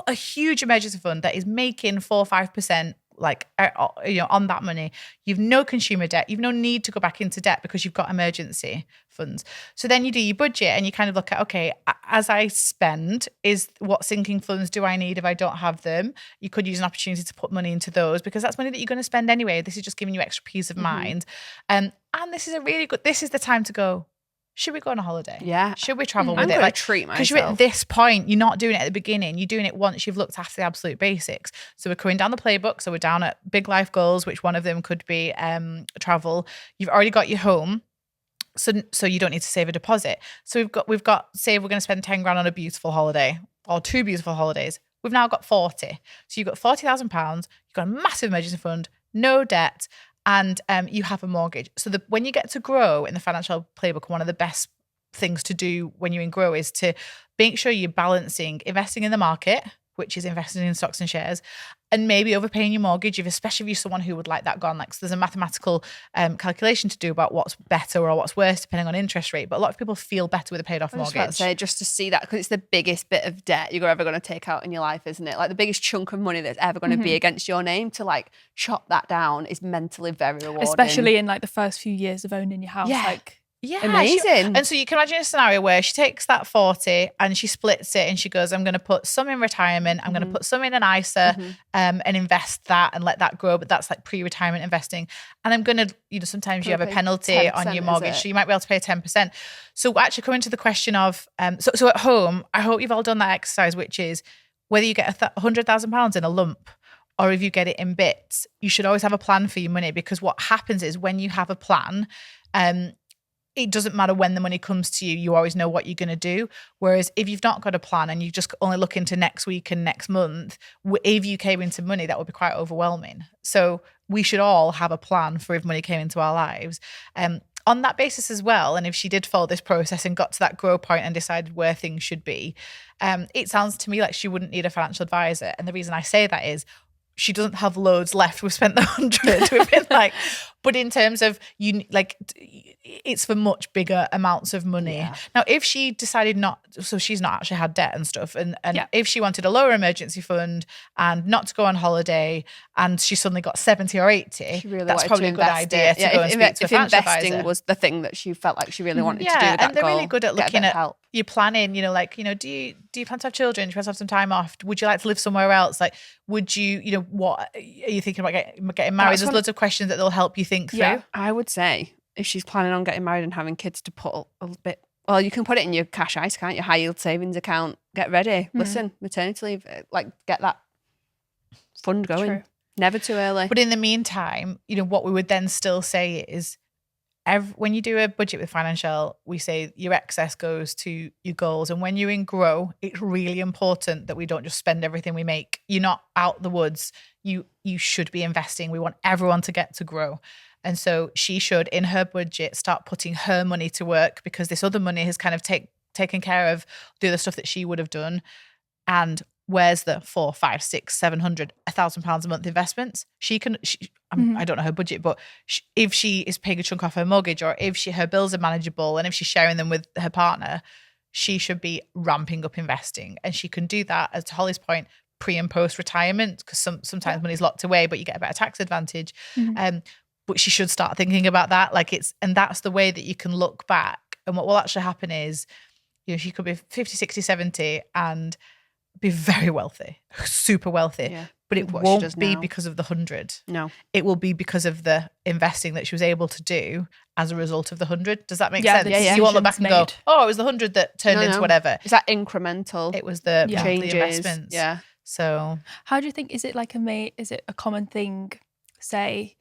a huge emergency fund that is making 4 or 5% like, on that money. You've no consumer debt. You've no need to go back into debt because you've got emergency funds. So then you do your budget and you kind of look at, okay, as I spend, what sinking funds do I need if I don't have them? You could use an opportunity to put money into those because that's money that you're going to spend anyway. This is just giving you extra peace of mind. And this is this is the time to go, should we go on a holiday? Yeah. Should we travel I'm with it? going to treat myself. Because you're at this point, you're not doing it at the beginning. You're doing it once you've looked after the absolute basics. So we're coming down the playbook. So we're down at big life goals, which one of them could be travel. You've already got your home. So you don't need to save a deposit. So we've got say we're going to spend 10 grand on a beautiful holiday or 2 beautiful holidays. We've now got 40. So you've got £40,000. You've got a massive emergency fund, no debt, and you have a mortgage. So when you get to grow in the financial playbook, one of the best things to do when you're in grow is to make sure you're balancing investing in the market, which is investing in stocks and shares, and maybe overpaying your mortgage, especially if you're someone who would like that gone. Like, so there's a mathematical calculation to do about what's better or what's worse depending on interest rate. But a lot of people feel better with a paid off mortgage. I was about to say, just to see that, because it's the biggest bit of debt you're ever going to take out in your life, isn't it? Like the biggest chunk of money that's ever going to be against your name. To like chop that down is mentally very rewarding. Especially in like the first few years of owning your house. Yeah. Like, yeah, amazing. And so you can imagine a scenario where she takes that 40 and she splits it and she goes, I'm going to put some in retirement, I'm going to put some in an ISA and invest that and let that grow. But that's like pre-retirement investing. And I'm going to, sometimes you have a penalty on your mortgage. So you might be able to pay 10%. So actually coming to the question of, so at home, I hope you've all done that exercise, which is whether you get £100,000 in a lump or if you get it in bits, you should always have a plan for your money, because what happens is when you have a plan, it doesn't matter when the money comes to you, you always know what you're going to do. Whereas if you've not got a plan and you just only look into next week and next month, if you came into money, that would be quite overwhelming. So we should all have a plan for if money came into our lives. On that basis as well, and if she did follow this process and got to that grow point and decided where things should be, it sounds to me like she wouldn't need a financial advisor. And the reason I say that is she doesn't have loads left. We've spent the 100. We've been like, but in terms of it's for much bigger amounts of money. Yeah. Now, if she decided so she's not actually had debt and stuff. And if she wanted a lower emergency fund and not to go on holiday and she suddenly got 70 or 80, that's probably a good idea to go and speak to a financial advisor. If investing was the thing that she felt like she really wanted to do, and they're really good at looking at your planning, do you plan to have children? Do you plan to have some time off? Would you like to live somewhere else? Like, would you, what are you thinking about getting married? There's loads of questions that they'll help you think through. Yeah, I would say if she's planning on getting married and having kids, to put a bit, well, you can put it in your cash ISA account, your high yield savings account, get ready. Listen, maternity leave, like get that fund going. True. Never too early. But in the meantime, what we would then still say is, when you do a budget with Financielle, we say your excess goes to your goals. And when you're in grow, it's really important that we don't just spend everything we make. You're not out the woods. You should be investing. We want everyone to get to grow. And so she should, in her budget, start putting her money to work, because this other money has kind of taken care of the other stuff that she would have done. And where's the 400, 500, 600, 700, £1,000 a month investments? I don't know her budget, but if she is paying a chunk off her mortgage, or if her bills are manageable, and if she's sharing them with her partner, she should be ramping up investing. And she can do that, as to Holly's point, pre and post retirement, because sometimes money's locked away, but you get a better tax advantage. But she should start thinking about that. And that's the way that you can look back. And what will actually happen is, she could be 50, 60, 70 and be very wealthy, super wealthy. Yeah. But it won't be because of the 100. No. It will be because of the investing that she was able to do as a result of the 100. Does that make sense? Yeah. You won't look back and go, oh, it was the 100 that turned into whatever. Is that incremental? It was the changes. Investments. Yeah. So how do you think, is it a common thing, say,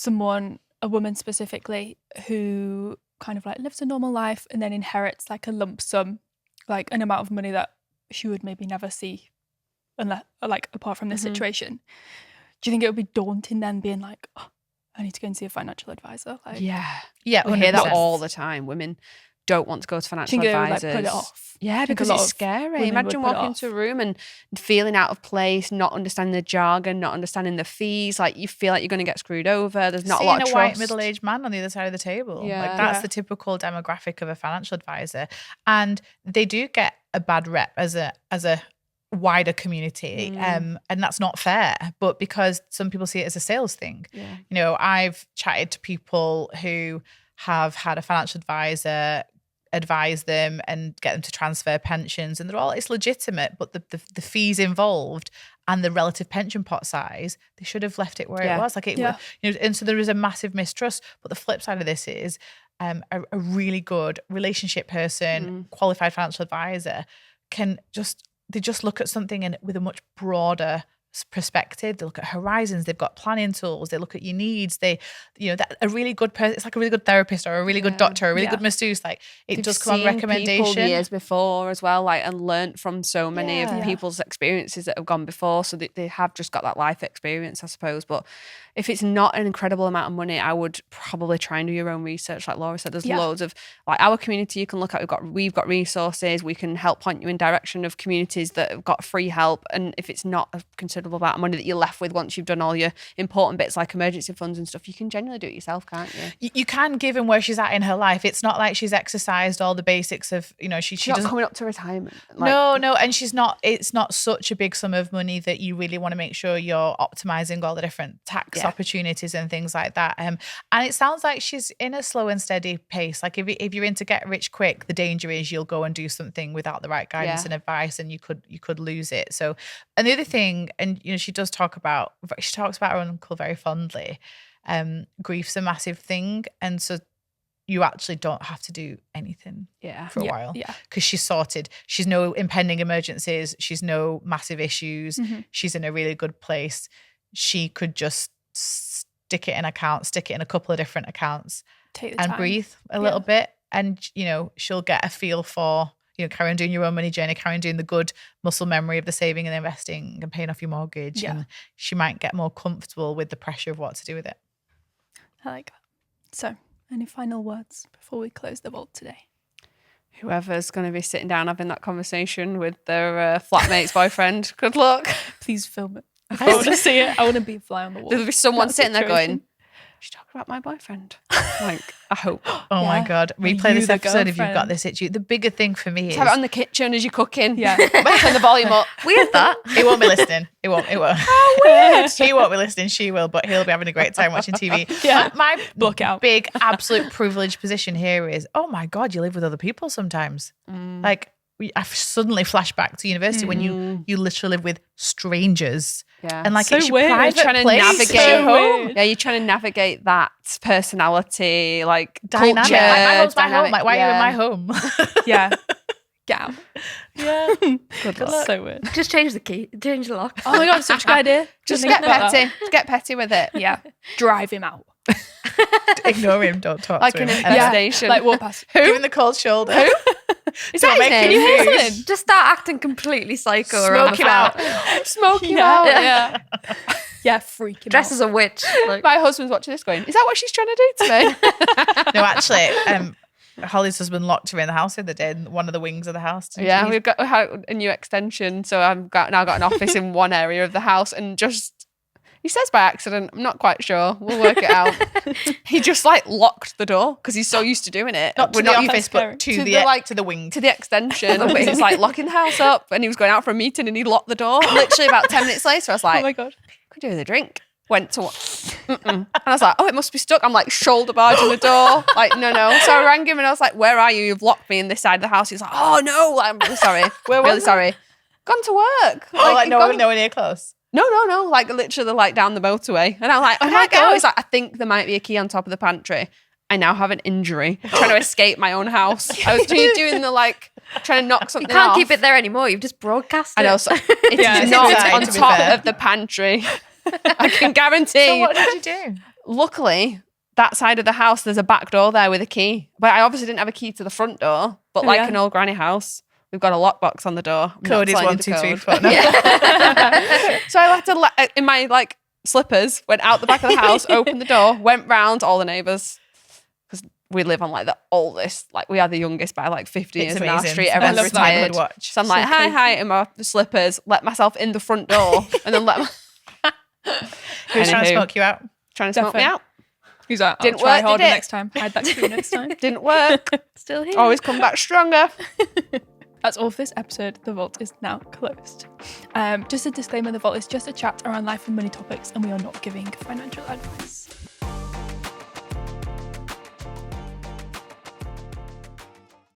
a woman specifically, who kind of like lives a normal life and then inherits like a lump sum, like an amount of money that she would maybe never see unless, like, apart from this situation? Do you think it would be daunting then, being like, oh, I need to go and see a financial advisor? Like, yeah, we hear that all the time. Women don't want to go to financial advisors. Like, put it off. Yeah, because it's scary. Imagine walking into a room and feeling out of place, not understanding the jargon, not understanding the fees. Like, you feel like you're going to get screwed over. There's not a lot of trust. Seeing a white middle-aged man on the other side of the table. Yeah. Like, that's the typical demographic of a financial advisor. And they do get a bad rep as a wider community. And that's not fair, but because some people see it as a sales thing. Yeah. You know, I've chatted to people who have had a financial advisor advise them and get them to transfer pensions, and it's legitimate, but the fees involved and the relative pension pot size, they should have left it where it was. Like it, you know, and so there is a massive mistrust. But the flip side of this is a really good relationship person, qualified financial advisor can just look at something and with a much broader perspective. They look at horizons, they've got planning tools, they look at your needs, they, you know, that a really good person, it's like a really good therapist or a really good doctor, a really good masseuse, like it does come on recommendation. People years before as well, like, and learnt from so many of people's experiences that have gone before, so that they have just got that life experience, I suppose. But if it's not an incredible amount of money, I would probably try and do your own research. Like Laura said, there's loads of, like, our community you can look at. We've got resources. We can help point you in direction of communities that have got free help. And if it's not a considerable amount of money that you're left with once you've done all your important bits like emergency funds and stuff, you can genuinely do it yourself, can't you? You can, given where she's at in her life. It's not like she's exercised all the basics of, you know, she's not coming up to retirement. Like, no, and she's not. It's not such a big sum of money that you really want to make sure you're optimizing all the different tax opportunities and things like that. And it sounds like she's in a slow and steady pace. Like if you're into get rich quick, the danger is you'll go and do something without the right guidance and advice, and you could lose it. So, and the other thing, and you know, she talks about her uncle very fondly. Grief's a massive thing, and so you actually don't have to do anything for a while because she's sorted. She's no impending emergencies. She's no massive issues. She's in a really good place. She could just stick it in a couple of different accounts and breathe a little bit. And, you know, she'll get a feel for, you know, carry on doing your own money journey, carry on doing the good muscle memory of the saving and investing and paying off your mortgage. And she might get more comfortable with the pressure of what to do with it. I like that. So, any final words before we close the vault today? Whoever's going to be sitting down having that conversation with their flatmate's boyfriend, good luck. Please film it. I want to see it. I want to be a fly on the wall. There'll be someone sitting there going, she's talking about my boyfriend. Like, I hope. Oh my God. Replay this episode if you've got this itchy. The bigger thing for me is have it on the kitchen as you're cooking. Yeah. Turn the volume up. Weird that. He won't be listening. It won't. How weird. He won't be listening. She will, but he'll be having a great time watching TV. My big absolute privileged position here is, oh my God, you live with other people sometimes. Like, I've suddenly flashed back to university when you literally live with strangers. Yeah. And like so it's your private place. Yeah, you're trying to navigate that personality, like dynamic. Culture, like my home's my home. Like, why are you in my home? Yeah. Get out. Yeah. Good luck. So weird. Just change the key. Change the lock. Oh my God, such a good idea. Just get petty. Just get petty with it. Yeah. Drive him out. Ignore him. Don't talk like to him. Like an infestation. Like walk past. Who? Give him the cold shoulder. Who? Is that his name? Can you hear something? Just start acting completely psycho. Smoke him out. Smoke him out. Yeah. Yeah, freak him Dress out. as a witch. Like. My husband's watching this going, is that what she's trying to do to me? No, actually, Holly's husband locked her in the house the other day in one of the wings of the house. Yeah, we had a new extension. So I've now got an office in one area of the house, and just, he says by accident, I'm not quite sure. We'll work it out. He just like locked the door because he's so used to doing it. Not to the office, but to the wing. To the extension. And he's like locking the house up, and he was going out for a meeting and he locked the door. Literally about 10 minutes later, I was like, oh my God. Could do with a drink. Went to and I was like, oh, it must be stuck. I'm like shoulder barging the door. Like, no. So I rang him and I was like, where are you? You've locked me in this side of the house. He's like, oh no, I'm really sorry. Where really was sorry. Gone to work. Nowhere near close. No. Like literally like down the motorway. And I'm like, oh my God. He's like, I think there might be a key on top of the pantry. I now have an injury. I'm trying to escape my own house. I was doing the like, trying to knock something off. You can't keep it there anymore. You've just broadcast it. I know. So it's not on top of the pantry. I can guarantee. So what did you do? Luckily, that side of the house, there's a back door there with a key. But I obviously didn't have a key to the front door. But like an old granny house, we've got a lockbox on the door. Code is 1, 2, 3, 4. No. So I had to, in my like slippers, went out the back of the house, opened the door, went round all the neighbours. Because we live on like the oldest, like we are the youngest by like 50 years in our street. Everyone's retired. So I'm like, hi, in my slippers, let myself in the front door, and then let Who's trying to smoke you out? Trying to smoke me out. He's like, I'll Didn't try work, harder did it? next time. Hide that clue next time. Didn't work. Still here. Always come back stronger. That's all for this episode. The Vault is now closed. Just a disclaimer, The Vault is just a chat around life and money topics, and we are not giving financial advice.